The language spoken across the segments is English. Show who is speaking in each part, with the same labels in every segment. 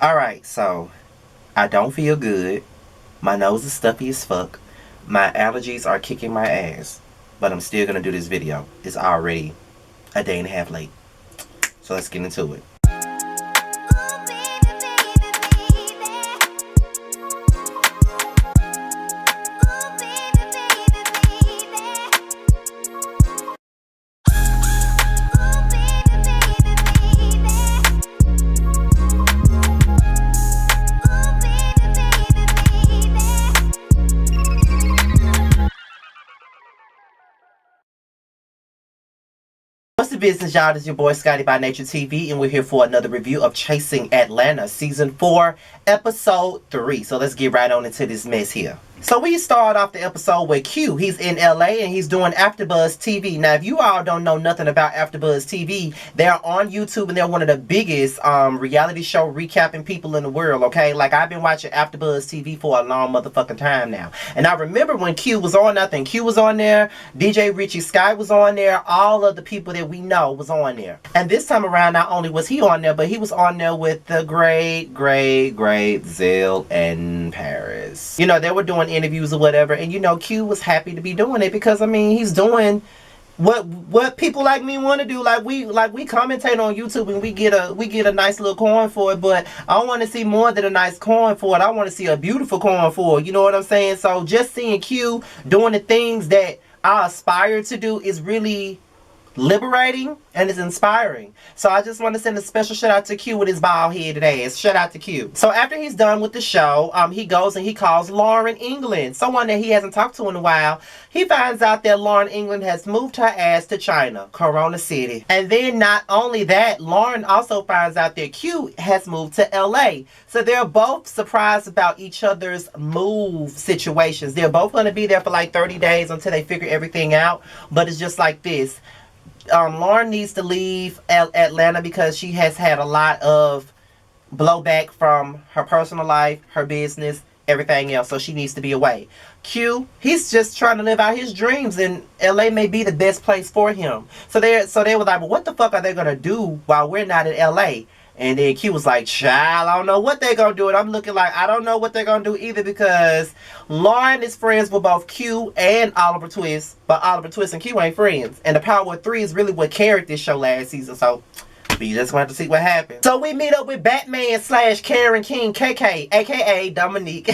Speaker 1: Alright, so I don't feel good. My nose is stuffy as fuck. My allergies are kicking my ass. But I'm still gonna do this video. It's already a day and a half late. So let's get into it. What's the business, y'all? This is your boy Scotty by Nature TV, and we're here for another review of Chasing Atlanta Season 4, Episode 3. So let's get right on into this mess here. So we start off the episode with Q. He's in LA and he's doing AfterBuzz TV. Now, if you all don't know nothing about AfterBuzz TV, they're on YouTube and they're one of the biggest reality show recapping people in the world, okay? Like, I've been watching AfterBuzz TV for a long motherfucking time now. And I remember when Q was on, I think Q was on there, DJ Richie Sky was on there, all of the people that we know was on there. And this time around, not only was he on there, but he was on there with the great Zell and Paris. You know, they were doing interviews or whatever, and you know, Q was happy to be doing it because I mean, he's doing what people like me want to do. Like we commentate on YouTube and we get a nice little coin for it, but I want to see more than a nice coin for it. I want to see a beautiful coin for it. You know what I'm saying? So just seeing Q doing the things that I aspire to do is really liberating and it's inspiring. So I just want to send a special shout out to Q with his bald headed ass. Shout out to Q. So after he's done with the show, he goes and he calls Lauren England, someone that he hasn't talked to in a while. He finds out that Lauren England has moved her ass to China, Corona City. And then not only that, Lauren also finds out that Q has moved to LA. So they're both surprised about each other's move situations. They're both going to be there for like 30 days until they figure everything out. But it's just like this. Lauren needs to leave Atlanta because she has had a lot of blowback from her personal life, her business, everything else. So she needs to be away. Q, he's just trying to live out his dreams, and LA may be the best place for him. So they were like, well, what the fuck are they gonna do while we're not in LA? And then Q was like, child, I don't know what they're going to do. And I'm looking like, I don't know what they're going to do either, because Lauren is friends with both Q and Oliver Twist. But Oliver Twist and Q ain't friends. And the Power of Three is really what carried this show last season. So we just want to see what happens. So we meet up with Batman / Karen King KK, aka Dominique.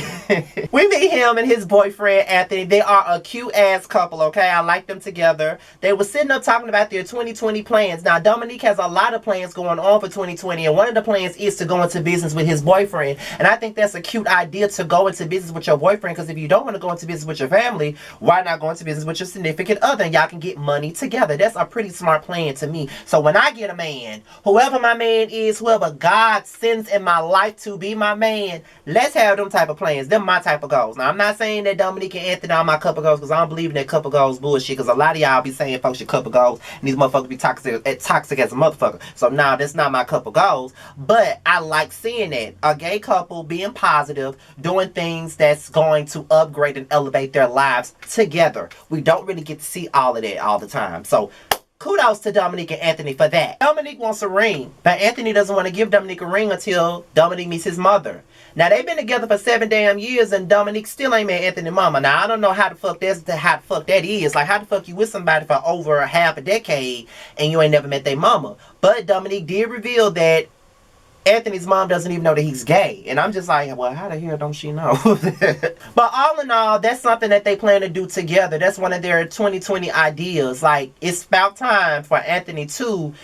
Speaker 1: We meet him and his boyfriend Anthony. They are a cute ass couple, okay? I like them together. They were sitting up talking about their 2020 plans. Now Dominique has a lot of plans going on for 2020, and one of the plans is to go into business with his boyfriend. And I think that's a cute idea, to go into business with your boyfriend, because if you don't want to go into business with your family, why not go into business with your significant other and y'all can get money together? That's a pretty smart plan to me. So when I get a man, whoever my man is, whoever God sends in my life to be my man, let's have them type of plans. Them my type of goals. Now, I'm not saying that Dominique and Anthony are my couple goals, because I don't believe in that couple goals bullshit, because a lot of y'all be saying folks your couple goals, and these motherfuckers be toxic as a motherfucker. So, nah, that's not my couple goals, but I like seeing that. A gay couple being positive, doing things that's going to upgrade and elevate their lives together. We don't really get to see all of that all the time. So, kudos to Dominique and Anthony for that. Dominique wants a ring, but Anthony doesn't want to give Dominique a ring until Dominique meets his mother. Now, they've been together for 7 damn years, and Dominique still ain't met Anthony's mama. Now, I don't know how the fuck that is. Like, how the fuck you with somebody for over a half a decade and you ain't never met their mama? But Dominique did reveal that Anthony's mom doesn't even know that he's gay. And I'm just like, well, how the hell don't she know? But all in all, that's something that they plan to do together. That's one of their 2020 ideas. Like, it's about time for Anthony to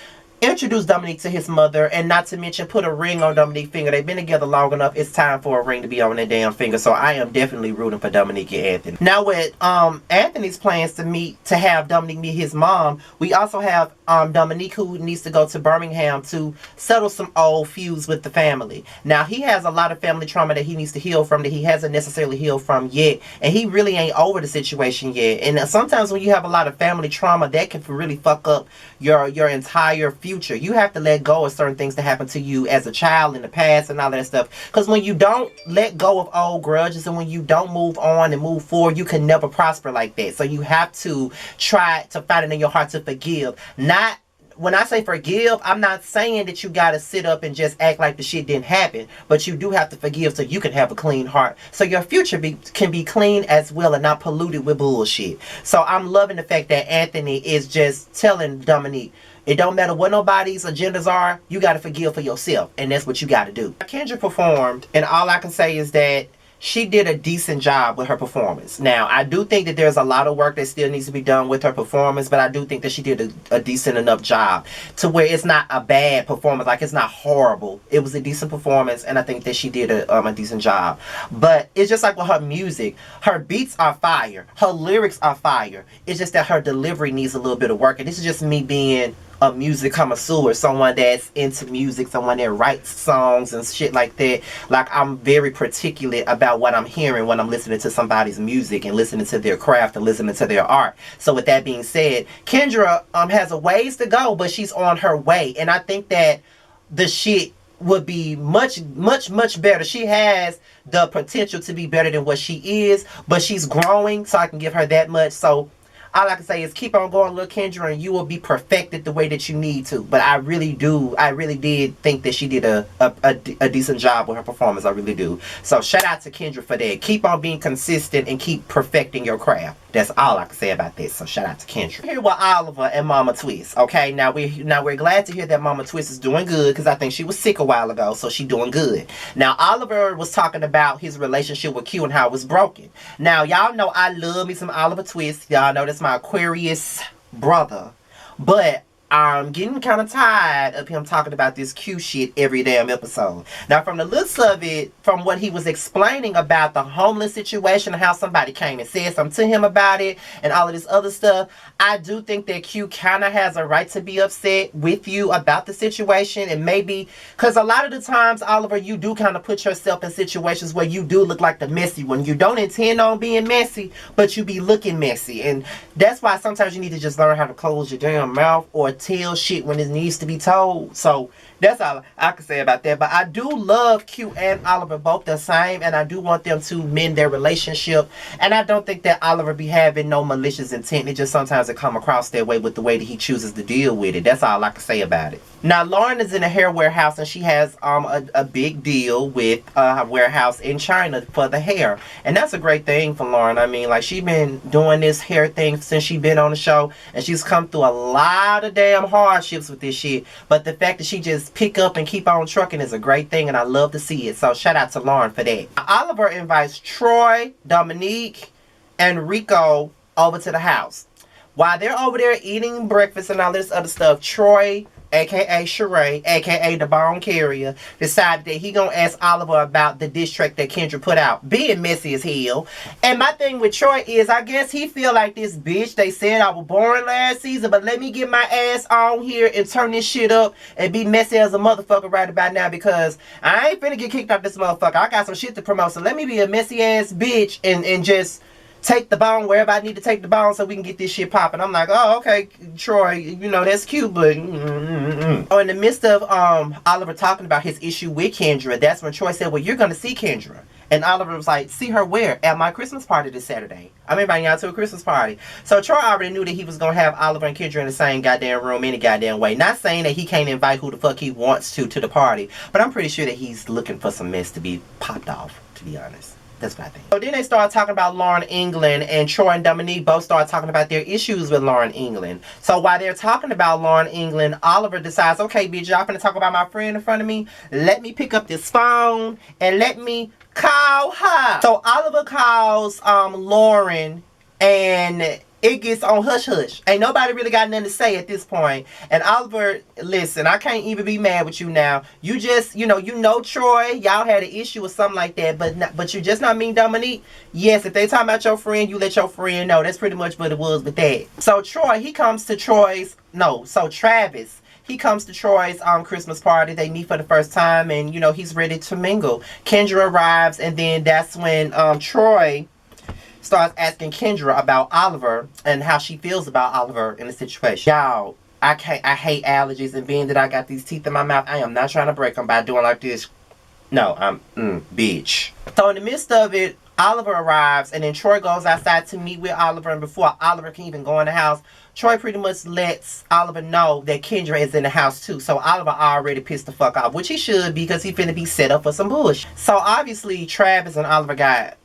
Speaker 1: introduce Dominique to his mother, and not to mention put a ring on Dominique's finger. They've been together long enough. It's time for a ring to be on their damn finger. So I am definitely rooting for Dominique and Anthony. Now with Anthony's plans to have Dominique meet his mom, we also have Dominique, who needs to go to Birmingham to settle some old feuds with the family. Now he has a lot of family trauma that he needs to heal from, that he hasn't necessarily healed from yet, and he really ain't over the situation yet. And sometimes when you have a lot of family trauma, that can really fuck up your entire future. You have to let go of certain things that happened to you as a child in the past and all that stuff. Because when you don't let go of old grudges, and when you don't move on and move forward, you can never prosper like that. So you have to try to find it in your heart to forgive. Not when I say forgive, I'm not saying that you gotta sit up and just act like the shit didn't happen, but you do have to forgive so you can have a clean heart, so your future can be clean as well and not polluted with bullshit. So I'm loving the fact that Anthony is just telling Dominique, it don't matter what nobody's agendas are, you gotta forgive for yourself, and that's what you gotta do. Kendra performed, and all I can say is that she did a decent job with her performance. Now, I do think that there's a lot of work that still needs to be done with her performance, but I do think that she did a decent enough job to where it's not a bad performance. Like, it's not horrible. It was a decent performance, and I think that she did a decent job. But it's just like with her music. Her beats are fire. Her lyrics are fire. It's just that her delivery needs a little bit of work. And this is just me being a music connoisseur, someone that's into music, someone that writes songs and shit like that. Like, I'm very particular about what I'm hearing when I'm listening to somebody's music and listening to their craft and listening to their art. So with that being said, Kendra has a ways to go, but she's on her way, and I think that the shit would be much better. She has the potential to be better than what she is, but she's growing, so I can give her that much. So all I can say is keep on going, little Kendra, and you will be perfected the way that you need to. But I really did think that she did a decent job with her performance. I really do. So shout out to Kendra for that. Keep on being consistent and keep perfecting your craft. That's all I can say about this. So shout out to Kendra. Here with Oliver and Mama Twist. Okay, now we're glad to hear that Mama Twist is doing good, because I think she was sick a while ago, so she's doing good. Now Oliver was talking about his relationship with Q and how it was broken. Now y'all know I love me some Oliver Twist. Y'all know that's my Aquarius brother. But I'm getting kind of tired of him talking about this Q shit every damn episode. Now, from the looks of it, from what he was explaining about the homeless situation, how somebody came and said something to him about it, and all of this other stuff, I do think that Q kind of has a right to be upset with you about the situation. And maybe, because a lot of the times, Oliver, you do kind of put yourself in situations where you do look like the messy one. You don't intend on being messy, but you be looking messy. And that's why sometimes you need to just learn how to close your damn mouth or tell shit when it needs to be told. So that's all I can say about that. But I do love Q and Oliver both the same, and I do want them to mend their relationship. And I don't think that Oliver be having no malicious intent. It just sometimes it come across that way with the way that he chooses to deal with it. That's all I can say about it. Now Lauren is in a hair warehouse, and she has a big deal with a warehouse in China for the hair, and that's a great thing for Lauren. I mean, like, she been doing this hair thing since she been on the show, and she's come through a lot of damn hardships with this shit. But the fact that she just pick up and keep on trucking is a great thing, and I love to see it. So shout out to Lauren for that. Oliver invites Troy, Dominique, and Rico over to the house. While they're over there eating breakfast and all this other stuff, Troy, aka Sheree, aka the Bone Carrier, decided that he gonna ask Oliver about the diss track that Kendra put out, being messy as hell. And my thing with Troy is, I guess he feel like this bitch. They said I was boring last season, but let me get my ass on here and turn this shit up and be messy as a motherfucker right about now, because I ain't finna get kicked out this motherfucker. I got some shit to promote, so let me be a messy ass bitch and just take the bone wherever I need to take the bone so we can get this shit popping. I'm like, oh, okay, Troy, you know, that's cute, but Oh, in the midst of Oliver talking about his issue with Kendra, that's when Troy said, well, you're going to see Kendra. And Oliver was like, see her where? At my Christmas party this Saturday. I'm inviting y'all to a Christmas party. So Troy already knew that he was going to have Oliver and Kendra in the same goddamn room any goddamn way. Not saying that he can't invite who the fuck he wants to the party, but I'm pretty sure that he's looking for some mess to be popped off, to be honest. That's what I think. So then they started talking about Lauren England, and Troy and Dominique both started talking about their issues with Lauren England. So while they're talking about Lauren England, Oliver decides, okay, bitch, y'all finna talk about my friend in front of me? Let me pick up this phone and let me call her. So Oliver calls Lauren, and it gets on hush hush. Ain't nobody really got nothing to say at this point. And Oliver, listen, I can't even be mad with you now. You just, you know Troy, y'all had an issue or something like that, but you just not mean Dominique. Yes, if they talking about your friend, you let your friend know. That's pretty much what it was with that. So Travis, he comes to Troy's Christmas party. They meet for the first time, and he's ready to mingle. Kendra arrives, and then that's when Troy starts asking Kendra about Oliver and how she feels about Oliver in the situation. Y'all, I hate allergies, and being that I got these teeth in my mouth, I am not trying to break them by doing like this. No, bitch. So in the midst of it, Oliver arrives, and then Troy goes outside to meet with Oliver, and before Oliver can even go in the house, Troy pretty much lets Oliver know that Kendra is in the house too. So Oliver already pissed the fuck off, which he should, because he finna be set up for some bullshit. So obviously Travis and Oliver got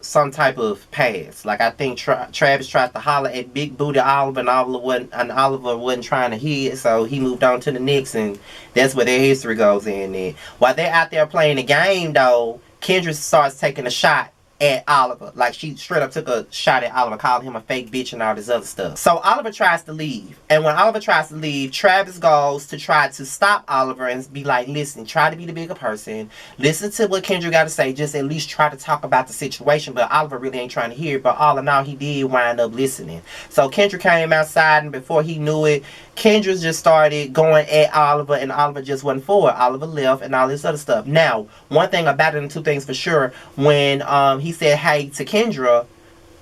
Speaker 1: some type of past. Like, I think Travis tried to holler at big booty Oliver, and Oliver wasn't trying to hear it, so he moved on to the next, and that's where their history goes in there. While they're out there playing the game though, Kendra starts taking a shot at Oliver. Like, she straight up took a shot at Oliver, calling him a fake bitch and all this other stuff. So Oliver tries to leave, and when Oliver tries to leave, Travis goes to try to stop Oliver and be like, listen, try to be the bigger person, listen to what Kendra got to say, just at least try to talk about the situation. But Oliver really ain't trying to hear it, but all in all, he did wind up listening. So Kendra came outside, and before he knew it, Kendra just started going at Oliver, and Oliver just wasn't for it. Oliver left and all this other stuff. Now, one thing about it, and two things for sure, when he said hey to Kendra,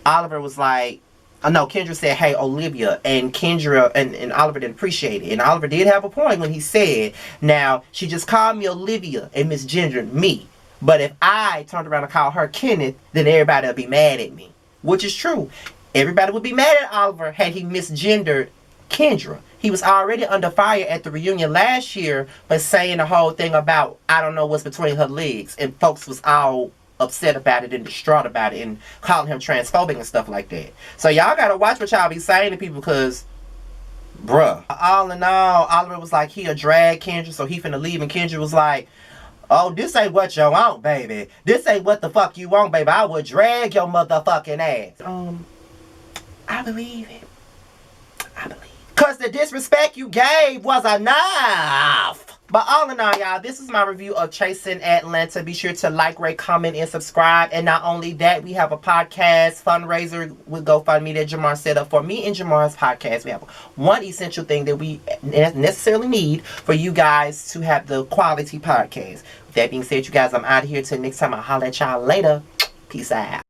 Speaker 1: Oliver was like, no, Kendra said hey Olivia, and Kendra and Oliver didn't appreciate it. And Oliver did have a point when he said, now, she just called me Olivia and misgendered me, but if I turned around and called her Kenneth, then everybody would be mad at me. Which is true. Everybody would be mad at Oliver had he misgendered Kendra. He was already under fire at the reunion last year for saying the whole thing about, I don't know what's between her legs, and folks was all upset about it and distraught about it and calling him transphobic and stuff like that. So y'all gotta watch what y'all be saying to people, because bruh, all in all, Oliver was like, he'll drag Kendra, so he finna leave, and Kendra was like, oh, this ain't what you want, baby. This ain't what the fuck you want, baby. I would drag your motherfucking ass. I believe it. I believe it. Because the disrespect you gave was enough. But all in all, y'all, this is my review of Chasing Atlanta. Be sure to like, rate, comment, and subscribe. And not only that, we have a podcast fundraiser with GoFundMe that Jamar set up for me and Jamar's podcast. We have one essential thing that we necessarily need for you guys to have the quality podcast. With that being said, you guys, I'm out of here. Till next time, I'll holler at y'all later. Peace out.